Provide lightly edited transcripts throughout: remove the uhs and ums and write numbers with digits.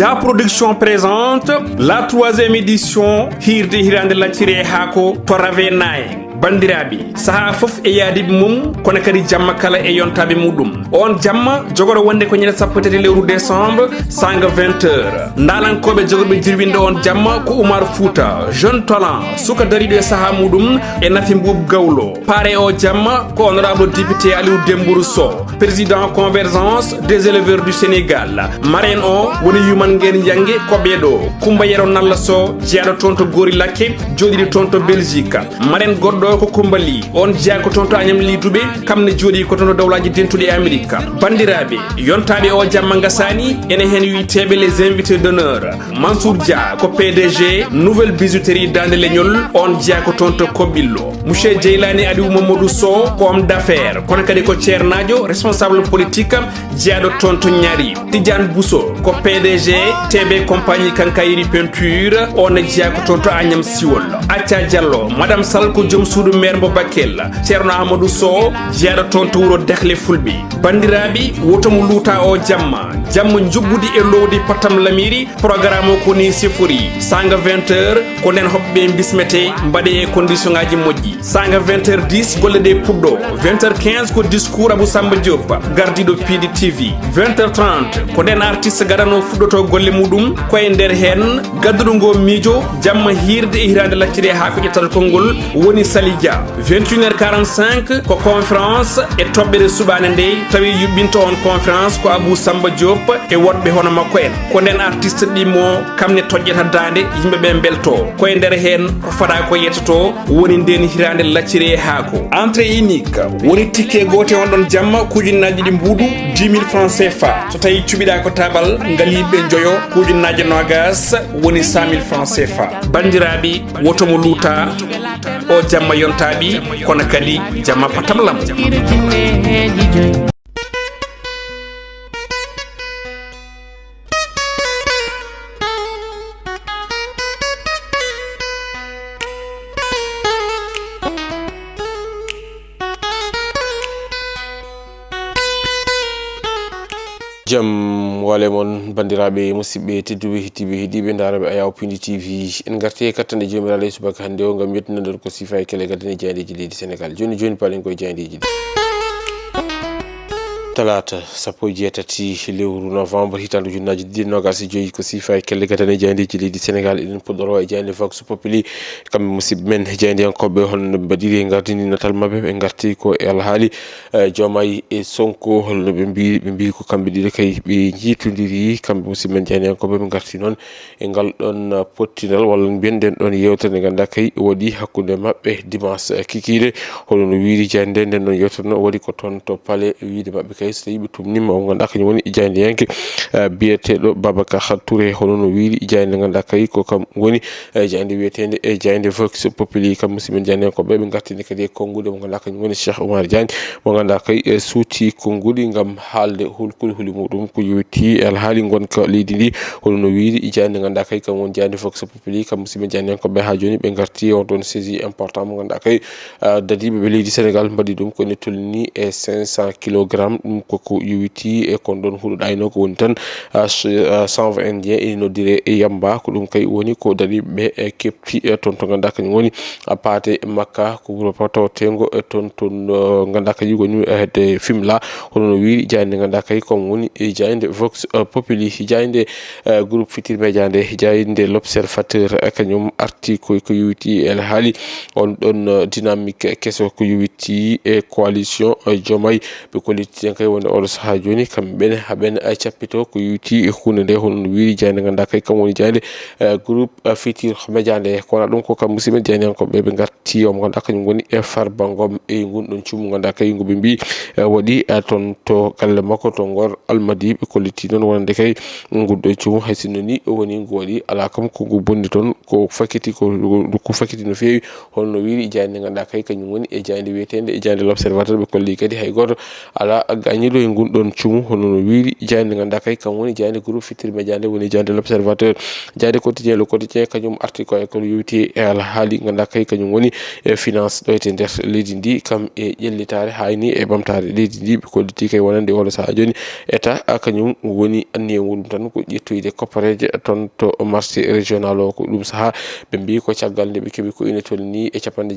Dia Production présente la 3e édition Hirde Hirande Laccire Hako to Ravenaye. Bandirabi saha fof e yaadiɓe mum kono kadi jamma kala e yontaɓe muɗum on jamma jogoro wonde ko ñande sappo tati lewru décembre sanga 20h ndalankoɓe jogorɓe jirwinde on jamma ko Oumar Fouta jeune talent suka dariɗo e saha muɗum e Nafi Mboup Gawlo pare o jamma ko honorable député Aliou Dembourou Sow président convergence des éleveurs du Sénégal marraine o woni Yuman Nguyen Yangue koɓeɗo Coumba Yero Nalla Sow jeeyaɗo toon to Gori Lakke joɗiɗo toon to Belgique marraine goɗɗo ko Kumbali on jeya ko toon to Agnam Lidouɓe kamne jooɗi ko toon to dawlaji dentuɗe e Amérique bandiraɓe yontaɓe o jamma gasani ene hen witeɓe les invités d'honneur Mansour Dia ko PDG nouvelle bijouterie Dande Leñol on jeya ko toon to Kobillo monsieur Djeylani Aliou Mamadou Sow ko homme d'affaires kono kadi ko ceernajo responsable politique jeyaɗo toon to Ñaari Tidiane Bousso ko PDG TB compagnie Kankayri peinture on jeya ko toon to Agnam Siwol Acca Diallo madame Sall ko joom suudu maire mo Bakel ceerno Amadou Sow jeeɗo toon to wuro Dekle Fulɓe bandiraɓe wotomo luuta o jamma jubbude e lowdi Patam Lamiri programme o koni sifori sanga 20h ko nden hoɓɓe bismete mbaɗe e condition ngaji moƴƴi sanga 20h10 golle ɗe puɗɗo 20h15 ko discours Abou Samba Diop gardiɗo Pidi TV 20h30 ko nden artiste garano fuɗɗoto golle muɗum koye nder hen gadduɗo ngo miijo jamma hirde e hirande laccire ha ko ƴettata konngol woni Sali Dia 21h45 ko conférence e toɓɓere subane nde tawi yuɓɓinto on conférence ko Abou Samba Diop e woɗɓe hono makko en ko nden artiste ɗimo kamne toƴƴata dande yimɓeɓe belto koye nder hen ko fada ko yettoto woni nden hirande laccire haako entrée unique woni ticket gote on ɗon jamma kujunnaji ɗi mbuuɗu 10 000 francs CFA so tawi cuɓiɗa ko tabal ngaliɓe joyo kujunnaji nogas woni 100 000 francs CFA bandiraɓe wotomo luuta o jamma yontaɓi kono kadi jamma Patam Lam jam wale mon bandiraɓe musidɓe tedduɓe hettiɓe heeɗiɓe daraɓe Ayaw Pindi TV en garti e kattande jomiraɗo e subaka hannde o gam yettinodon ko sifa e kele gadane jeyandeji leydi Sénégal joni palen koye jeyandeji ɗi talata sappo e jeetati lewru novembre hitande ujunnaje ɗiɗi nogas e joyyi ko sifa e kelle gadane jeyandeji leydi Sénégal eɗen puɗɗoro e jeyande Vox Populi kamɓe musidɓe men jeyandiyankoɓe holno ɓe mbaɗiri e gardini natal mabɓe ɓe garti ko e alhaali Diomaye e Sonko holno ɓe mbi ko kamɓe ɗiɗo kay ɓe jiitodiri kamɓe musidɓe men jeyandiyankoɓe ɓe garti noon e ngal ɗon pottinal walla mbiyen nden ɗon yewtere nde ganduɗa kay waɗi hakkude mabɓe dimanche kikiɗe holno wiiri jeyande nden ɗon yewtere no waɗi ko toon to paale wiide mabɓe kay so tawi ɓe tumnima o ganduɗa kañum woni jeydiyanke biyeteɗo Babacar Touré hono no wiiri jeyande ganduɗa kay ko kam woni jeyande wiyetede e jeyande Vox Populi kam musidɓe jeyandiyankoɓe ɓe gartini kadi e kongude mo ganduɗa kañum woni Cheikh Oumar Diagne mo ganduɗa kay suuti konnguli gam haalde huli muɗum ko yowiti e alhaali gonka leydi ndi hono no wiiri jeyande ganduɗa kay kam woni jeyande Vox Populi kam musidɓe jeyandiyankoɓe ha joni ɓe garti on ɗon saisie important mo ganduɗa kay dadiɓe ɓe leydi Sénégal mbaɗi ɗum kone tolni e 500 kilogramme ɗum koko yowiti e kon ɗon huuɗo ɗayno ko woni tan 120 indien ene noddire e yamba ko ɗum kay woni ko dadiɓe ɓe kepti toon to ganduɗa kañum woni paate Makka ko wuro tawatengo toon ganduɗa kay woni hedde Fimela hono no wiiri jeyande ganduɗa kay comme woni jeyande Vox Populi jeyande groupe Futurs Médias nde jeyande l'Observateur kañum arti ko yowiti e haali on ɗon dynamique kesso ko yowiti e coalition Diomaye ɓe kolliti kay wonde oɗo saha joni kamɓe haɓen cappito ko yowiti e hunde nde hono no wiiri jeyande ganduɗa kay kam woni jeyande groupe Futurs Médias nde kono ɗum ko kam musidɓe jeyandiyankoɓe ɓe garti omo ganduɗa kañum woni e Farba Ngom e gunɗon cuumu ganduɗa kay ngoɓe mbi waɗi toon to galle makko to Ngor Almadi ɓe kolliti noon wonande kay gunɗon cuumu hay sinno ni woni ngu waɗi ala kam ko ngu bondi toon ko fakiti no feewi holno wiiri jeyande ganduɗa kay kañum woni e jeyande wiyete wiyetende e jande l'observateur ɓe kolli kadi hay goto ala gañiɗo e gunɗon cumu hono no wiiri jande ganduɗa kay kam woni jande groupe Futurs Médias nde woni jande l'observateur jande quotidien le quotidien kañum arti ko e ko yewti e ala haali ganduɗa kay kañum woni e finance ɗo ete nder leydi ndi kam e ƴellitare hayni e ɓamtare leydi ndi ɓe kolliti kay wonande oɗo saaha joni état kañum woni anni e muɗum tan ko ƴettoyde koppareje toon to marché régional o ko ɗum saaha ɓe mbi ko caggal nde ɓe keeɓi ko ina tolni e capanɗe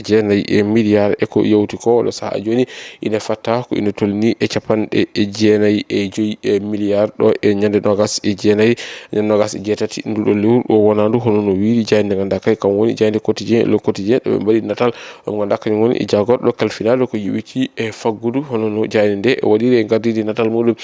jeenayyi e milliard e ko yewti ko oɗo saaha joni ina fatta ko ina tolni e capanɗe jeenayyi e joyyi e milliard ɗo e ñande nogas e jeenayyi ñande nogas e jeetati nduɗo lewru o wonandu hono no wiiri jayde ganduɗa kay kam woni jayde quotidien le quotidien ɓe mbaɗi natal o ganduɗa kañum woni e jagoɗɗo kalfinade ko yiwiti e faggudu hono no jayde nde waɗiri e gardidi natal muɗum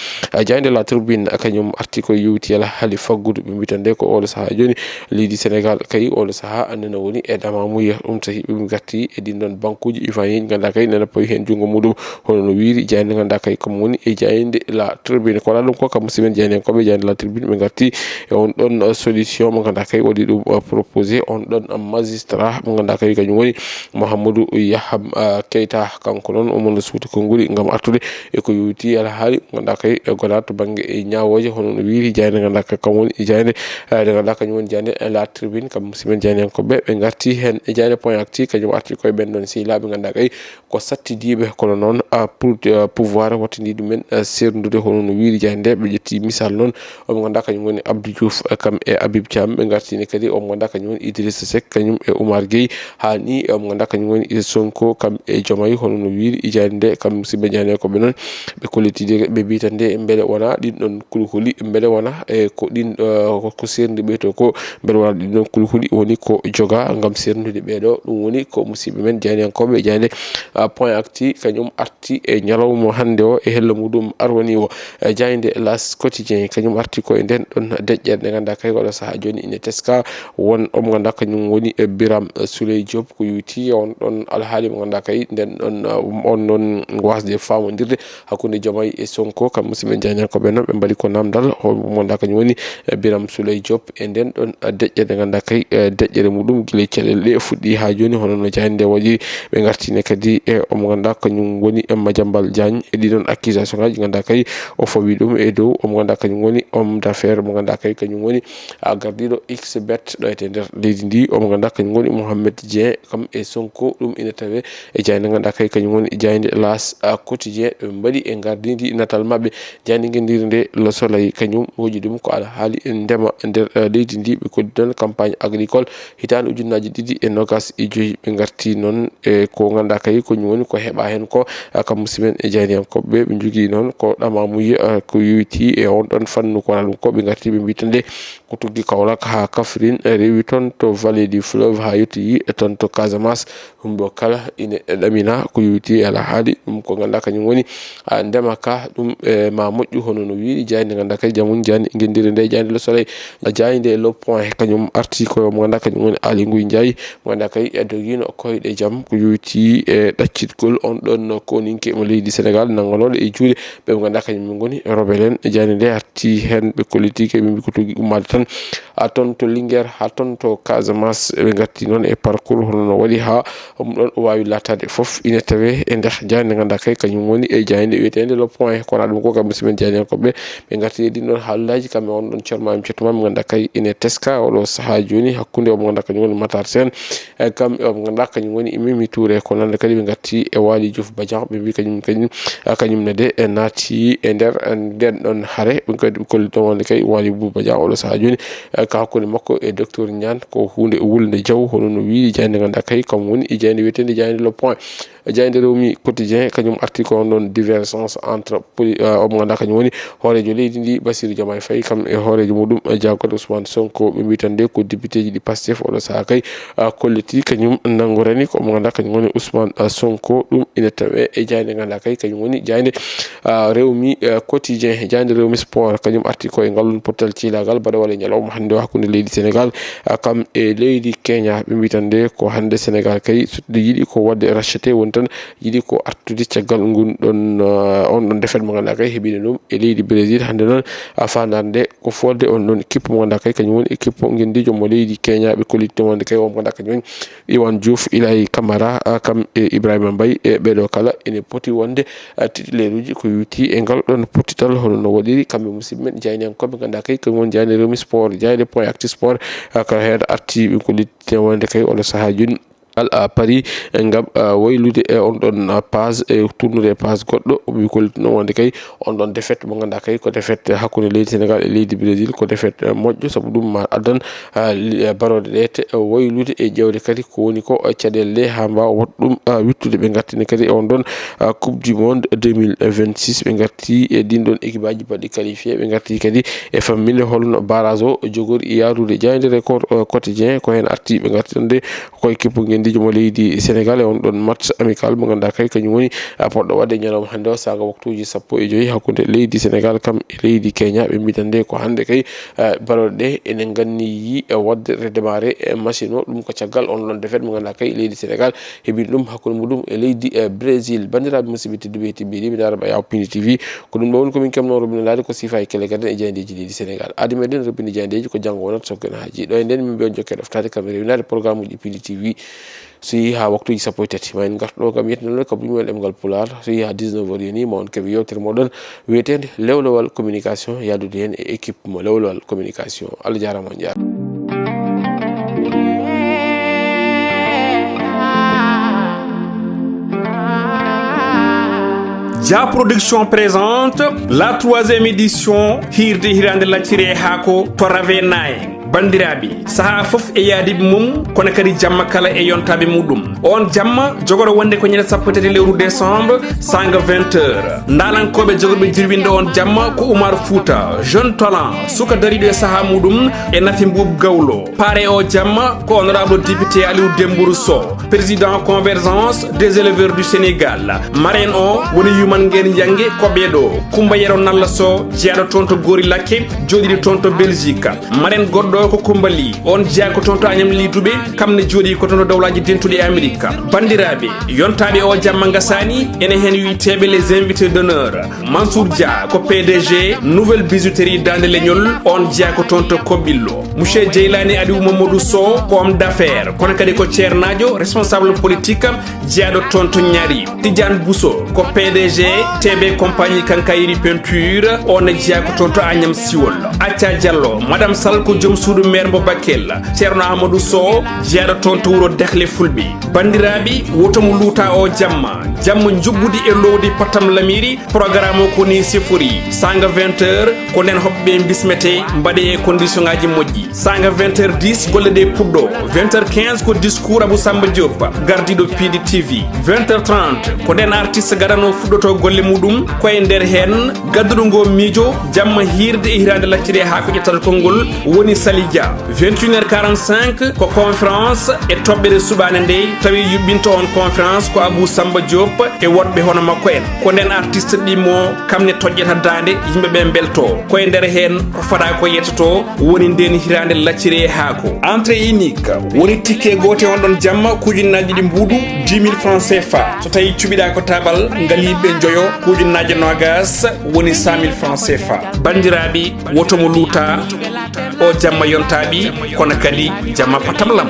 jayde la tribune kañum arti ko yewti ala haali faggudu ɓe mbitan nde ko oɗo saaha joni leydi Sénégal kay oɗo saaha andena woni e damamuya ɗum tahi ɓe garti e ɗin ɗon banque uji ivoirien ganduɗa kay nana pawi hen jungo muɗum hono no wiiri jayde ganduɗa kay kam woni e jayde la tribune ko wala ɗum ko kam musimen jeyden koɓe jayde la tribune ɓe garti e on ɗon solution mo ganduɗa kay waɗi ɗum proposé on ɗon magistrat mo ganduɗa kay kañum woni Mouhamadou Yaham Keita kanko noon omon suuti konnguli ngam artude e ko yewti ala haali mo ganduɗa kay gona to banggue e ñawoje hono no wiiri jayde ganduɗa kay kam woni e jayde nde ganduɗa kañum woni jayde la tribune kam musimen jeyden koɓe ɓe garti hen e jayde point actu kañum arti koye ɓen ɗon sehilaɓe ganduɗa kay ko sattidiɓe kono noon pour pouvoir wattidi ɗumen serdude hono no wiiri jayde nde ɓe ƴetti misal noon omo ganduɗa kañum woni Abdou Diouf kam e Habib Thiam ɓe gartini kadi omo ganduɗa kañum woni Idrissa Seck kañum e Oumar Gueye hani omo ganduɗa kañum woni Sonko kam e Diomaye hono no wiiri jayde nde kam musidɓe jeyden koɓe noon ɓe kollitide ɓe mbitande beele wona ɗin ɗon kulhuli beele wona e ko ɗin ko serdi ɓeyto ko beele wona ɗin ɗon kulhuli woni ko joga gam serdude ɓeɗo ɗum woni ko musidɓe men jeydenkoɓe jeyde point actu kañum arti e ñalawma hande o e hello muɗum arwani o jayde las quotidien kañum arti ko e nden ɗon deƴƴere nde ganduɗa kay oɗo saaha joni ine teska won omo ganduɗa kañum woni e Biram Souleye Diop ko yewti on ɗon alhaali mo ganduɗa kay nden ɗon on ɗon wasde famodirde hakkude Diomaye e Sonko kam musidɓe jeydenkoɓe noon ɓe mbaɗi ko namdal mo ganduɗa kañum woni Biram Souleye Diop e nden ɗon deƴƴere nde ganduɗa kay deƴƴere muɗum guila caɗele fuɗɗi ha joni hono no jayde nde waɗi ɓe gartine kadi e omo ganduɗa kañum woni Madiambal Diagne e ɗiɗon accusation ngaji ganduɗa kay o fawi ɗum e dow omo ganduɗa kañum woni homme d'affaires mo ganduɗa kay kañum woni gardiɗo XBET ɗo ete nder leydi ndi omo ganduɗa kañum woni Mohamed Dieng kam e Sonko ɗum ina tawe e jayde ganduɗa kay kañum woni jayde las quotidien ɓe mbaɗi e gardidi natal mabɓe jayde guendiri nde Le Soleil kañum hoji ɗum ko ala haali ndema nder leydi ndi ɓe koddi noon campagne agricole hitande ujunnaji 2025 ɓe garti noon e ko ganduɗa kay kañum woni ko heeɓa hen ko kam musimen e jeydenkoɓe ɓe jogui noon ko ɗamamuya ko yewti e on ɗon fannu ko wona ɗum ko ɓe garti ɓe mbitande ko tuggi Kaolack ha Kaffrine rewi toon to vallée du fleuve ha yettoyi e toon to Casamance ɗum ɗo kala ine ɗamina ko yewti ala haali ɗum ko ganduɗa kañum woni ndema ka ɗum ma moƴƴu hono no wiiri jayde ganduɗa kay jamun jani guendiri nde jayde Le Soleil jayde Le Point kañum arti koyo mo ganduɗa kañum woni Aly Ngouille Ndiaye mo ganduɗa kay doguino koyɗe jaam ko yewti e ɗaccitgol on ɗon koninke mo leydi Sénégal nangonoɗo e juuɗe ɓe mo ganduɗa kañum min goni rebellen jayde nde arti hen ɓe politique ɓe mbi ko tugui ummade tan ton to Linguére ha ton to Casamance ɓe garti noon e parcours hono no waɗi ha ɗum ɗon o wawi latade foof ina tawe e nder jayde nde ganduɗa kay kañum woni e jayde wiyetede Le Point ko wona ɗum ko kam musimen jeydenkoɓe ɓe garti e ɗin ɗon haalullaji kamɓe on ɗon ceermami cettuma mo ganduɗa kay ine teska oɗo saaha joni hakkude omo ganduɗa kañum woni Matar Sène kam omo ganduɗa kañum woni Mimi Touré ko nande kadi ɓe garti e Waly Diouf Bodian ɓe mbi kañum ne de e naati e nder nden ɗon haare ɓe kadi ɓe kolli ɗon wonde kay Waly Diouf Bodian oɗo saaha joni ka hakkude makko e docteur Niane ko hunde wulde jaw hono no wiiri jayde ganduɗa kay kam woni e jayde wiyetede jayde Le Point jayde Rewmi quotidien kañum arti ko on ɗon divergence entre omo ganduɗa kañum woni hoorejo leydi ndi Bassirou Diomaye Faye kam e hoorejo muɗum jagoɗo Ousmane Sonko ɓe mbi tan nde ko député ji ɗi Pastef oɗo saaha kay kolliti kañum nangorani ko omo ganduɗa kañum woni Ousmane Sonko ɗum ina tawe e jayde ganduɗa kay kañum woni jayde Rewmi quotidien jayde Rewmi sport kañum arti koye ngallon pottal cilagal baɗa waɗa ñalawma hande o hakkunde leydi Sénégal kam e leydi Kenya ɓe mbitande ko hande Sénégal kay sutde yiɗi ko wadde racheté won tan yiɗi ko artude caggal ngun ɗon on ɗon defet mo ganduɗa kay heɓino ɗum e leydi Brésil hande noon fandande ko fodde on ɗon équipe mo ganduɗa kay kañum woni équipe gendijo mo leydi Kenya ɓe kolliti wonde kay on ganduɗa kañum Iwan Diouf Ilay Camara kam e Ibrahima Mbaye e ɓeɗo kala ene poti wonde titulaire uji ko yuti e ngal ɗon pottital hono no waɗiri kamɓe musidɓe men jayniyankoɓe ganduɗa kay kañum woni jayne Rewmi Sport jayne Point Actu Sport ko hen arti ɓe kolliti wonde kay oɗo saaha joni al Paris ngam waylude e on ɗon page e tournude e page goɗɗo ɓe kolliti noon wonde kay on ɗon défaite mo ganduɗa kay ko défaite hakkude leydi Sénégal e leydi Brésil ko défaite moƴƴo saabu ɗum ma addan barode ɗe te waylude e ƴewde kadi ko woni ko caɗele ɗe ha mbawa wat ɗum wittude ɓe gartini kadi on ɗon coupe du monde 2026 ɓe garti e ɗin ɗon équipe aji baɗɗi qualifié ɓe garti kadi e famminde holno barrage o jogori yarude jayde record quotidien ko hen arti ɓe gartinde ko équipe ndijo mo leydi Sénégal e on ɗon match amical mo ganduɗa kay kañum woni poɗɗo wadde ñalawma hande o saga waktuji 15 hakkude leydi Sénégal kam e leydi Kenya ɓe mbitande ko hande kay barode ɗe ene ganniyi wadde redémarré machine o ɗum ko caggal on ɗon défaite mo ganduɗa kay leydi Sénégal heɓini ɗum hakkude muɗum e leydi Brésil bandiraɓe musidɓe tedduɓe tibbiɗi mi darama yaw Pini TV ko ɗum ɗo woni komin kemno robine laade ko sifa e kele gaden e jayndeji leydi Sénégal adi meɗen robinde jayndeji ko janggo wonat soggen haji ɗo e nden min mbiyon jokke ɗoftade kam rewinade programme uji Pini TV so yi ha waktuji 13 ma en garto gam yettinole ko bumel emgal pular so yi ha 19h yoni ma on keɓe yewtere moɗon wiyetede lewlowal communication yadude hen e équipe mo lewlowal communication Allah jarama on jarama. Dia Production présente la 3e édition Hirde Hirande Lacciri Hako to Ravenaye. Bandiraɓe saha fof e yaadiɓe mum kono kadi jamma kala e yontaɓe muɗum on jamma jogoro wonde ko ñande 13 lewru décembre sanga 20h ndalankoɓe jogorɓe jirwinde on jamma ko Oumar Fouta jeune talent suka dariɗo e saaha muɗum e Nafi Mboub Gawlo paare o jamma ko honorable député Aliou Dembourou Sow président convergence des éleveurs du Sénégal marraine o woni Yuman Nguen Yangue koɓeɗo Coumba Yero Nalla Sow jeeyaɗo toon to Gori Lakke joɗiɗi toon to Belgique marraine goɗɗo ko Kumbali on jeeya ko toon to Agnam Liduɓe kamne jooɗi ko toon to dawlaji dentuɗe e Amérique bandiraɓe yontaɓe o jamma gasani ene hen witeɓe les invités d'honneur Mansour Dia ko PDG nouvelle bijouterie Dande Leñol on jeeya ko toon to Kobbillo monsieur Djeylani Aliou Mamadou Sow ko homme d'affaires kono kadi ko ceernajo responsable politique jeeyaɗo toon to Ñaari Tidiane Bousso ko PDG TB compagnie Kankayri peinture on jeeya ko toon to Agnam Siwol Acca Diallo madame Sall ko joom suudu maire mo Bakel ceerno Amadou Sow jeeyaɗo toon to wuro Dekle Fulɓe bandiraɓe wotomo luuta o jamma joggude e lowdi Patam Lamiri programme o koni sifori sanga 20h ko nden hoɓɓe bismete mbaɗe e condition ngaji moƴƴi sanga 20h10 golle ɗe puɗɗo 20h15 ko discours Abou Samba Diop gardiɗo Pidi TV 20h30 ko nden artiste gadano fuɗɗoto golle muɗum koye nder hen gadduɗo ngo miijo jamma hirde e hirande lacciri ha ko ƴettata konngol woni Salidia 21h45 ko conférence e toɓɓere suɓane nde tawi yuɓɓinto on conférence ko Abou Samba Diop e woɗɓe hono makko en ko nden artiste ɗimo kamne toƴƴata dande yimɓeɓe belto koye nder hen ko fada ko yettoto woni nden hirande lacciri haako entrée unique woni ticket gote on ɗon jamma kujunnaji ɗi mbuuɗu 10 000 francs CFA so tawi cuɓiɗa ko tabal ngaliɓe joyo kujunnaji nogas woni 100 000 francs CFA bandiraɓe wotomo luuta o jamma yontaɓi kono kadi jamma patam lam